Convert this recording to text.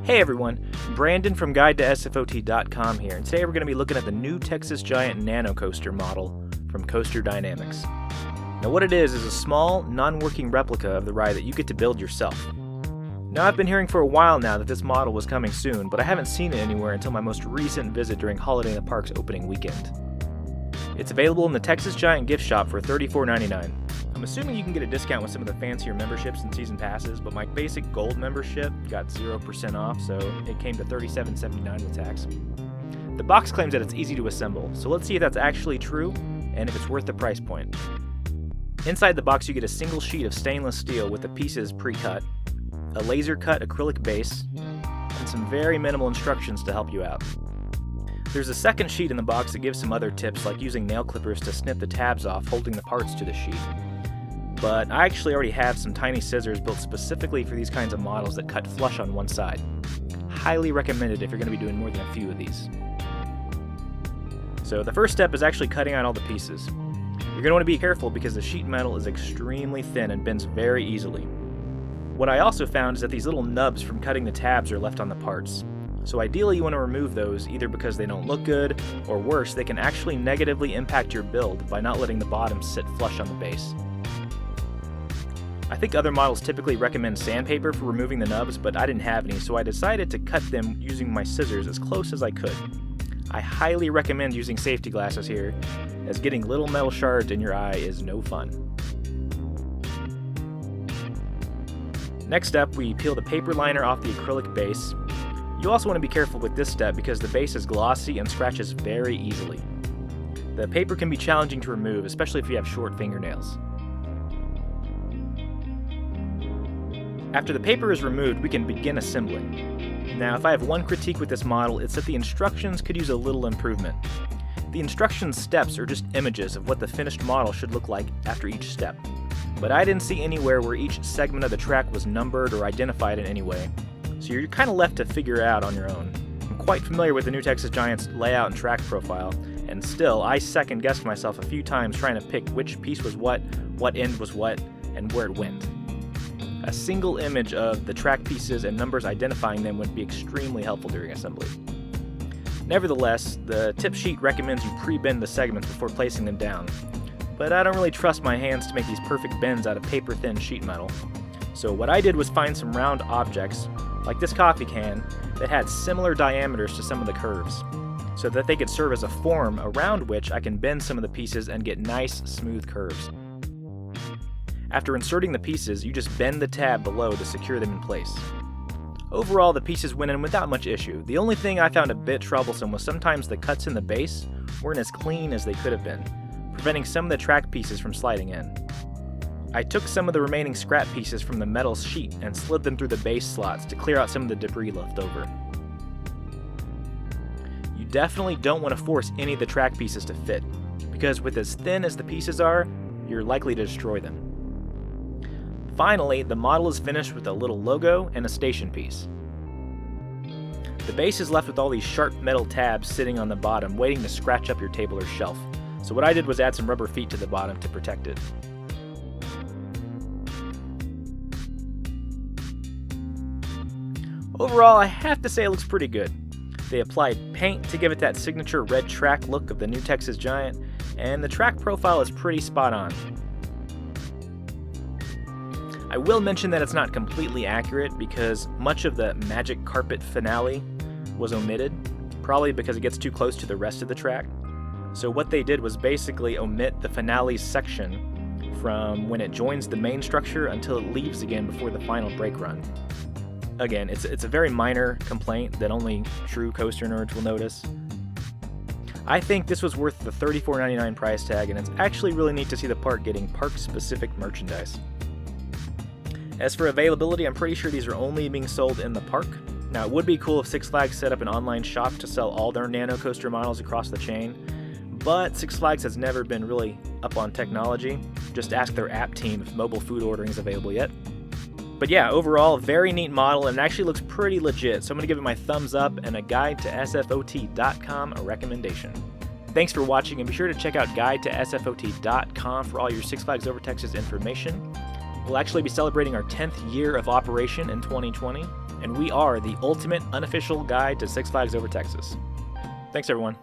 Hey everyone, Brandon from GuideToSFOT.com here, and today we're going to be looking at the new Texas Giant Nanocoaster model from CoasterDynamix. Now what it is a small, non-working replica of the ride that you get to build yourself. Now I've been hearing for a while now that this model was coming soon, but I haven't seen it anywhere until my most recent visit during Holiday in the Park's opening weekend. It's available in the Texas Giant gift shop for $34.99. I'm assuming you can get a discount with some of the fancier memberships and season passes, but my basic gold membership got 0% off, so it came to $37.79 with tax. The box claims that it's easy to assemble, so let's see if that's actually true and if it's worth the price point. Inside the box you get a single sheet of stainless steel with the pieces pre-cut, a laser-cut acrylic base, and some very minimal instructions to help you out. There's a second sheet in the box that gives some other tips, like using nail clippers to snip the tabs off holding the parts to the sheet. But I actually already have some tiny scissors built specifically for these kinds of models that cut flush on one side. Highly recommended if you're going to be doing more than a few of these. So the first step is actually cutting out all the pieces. You're going to want to be careful because the sheet metal is extremely thin and bends very easily. What I also found is that these little nubs from cutting the tabs are left on the parts. So ideally you want to remove those either because they don't look good, or worse, they can actually negatively impact your build by not letting the bottom sit flush on the base. I think other models typically recommend sandpaper for removing the nubs, but I didn't have any, so I decided to cut them using my scissors as close as I could. I highly recommend using safety glasses here, as getting little metal shards in your eye is no fun. Next up, we peel the paper liner off the acrylic base. You also want to be careful with this step because the base is glossy and scratches very easily. The paper can be challenging to remove, especially if you have short fingernails. After the paper is removed, we can begin assembling. Now, if I have one critique with this model, it's that the instructions could use a little improvement. The instruction steps are just images of what the finished model should look like after each step, but I didn't see anywhere where each segment of the track was numbered or identified in any way, so you're kind of left to figure out on your own. I'm quite familiar with the new Texas Giant's layout and track profile, and still, I second-guessed myself a few times trying to pick which piece was what end was what, and where it went. A single image of the track pieces and numbers identifying them would be extremely helpful during assembly. Nevertheless, the tip sheet recommends you pre-bend the segments before placing them down, but I don't really trust my hands to make these perfect bends out of paper-thin sheet metal. So what I did was find some round objects, like this coffee can, that had similar diameters to some of the curves, so that they could serve as a form around which I can bend some of the pieces and get nice, smooth curves. After inserting the pieces, you just bend the tab below to secure them in place. Overall, the pieces went in without much issue. The only thing I found a bit troublesome was sometimes the cuts in the base weren't as clean as they could have been, preventing some of the track pieces from sliding in. I took some of the remaining scrap pieces from the metal sheet and slid them through the base slots to clear out some of the debris left over. You definitely don't want to force any of the track pieces to fit, because with as thin as the pieces are, you're likely to destroy them. Finally, the model is finished with a little logo and a station piece. The base is left with all these sharp metal tabs sitting on the bottom waiting to scratch up your table or shelf, so what I did was add some rubber feet to the bottom to protect it. Overall, I have to say it looks pretty good. They applied paint to give it that signature red track look of the new Texas Giant, and the track profile is pretty spot on. I will mention that it's not completely accurate because much of the magic carpet finale was omitted, probably because it gets too close to the rest of the track. So what they did was basically omit the finale section from when it joins the main structure until it leaves again before the final brake run. Again, it's a very minor complaint that only true coaster nerds will notice. I think this was worth the $34.99 price tag, and it's actually really neat to see the park getting park-specific merchandise. As for availability, I'm pretty sure these are only being sold in the park. Now, it would be cool if Six Flags set up an online shop to sell all their Nanocoaster models across the chain, but Six Flags has never been really up on technology. Just ask their app team if mobile food ordering is available yet. But yeah, overall, a very neat model, and it actually looks pretty legit, so I'm going to give it my thumbs up and a GuideToSFOT.com recommendation. Thanks for watching, and be sure to check out GuideToSFOT.com for all your Six Flags Over Texas information. We'll actually be celebrating our 10th year of operation in 2020, and we are the ultimate unofficial guide to Six Flags Over Texas. Thanks, everyone.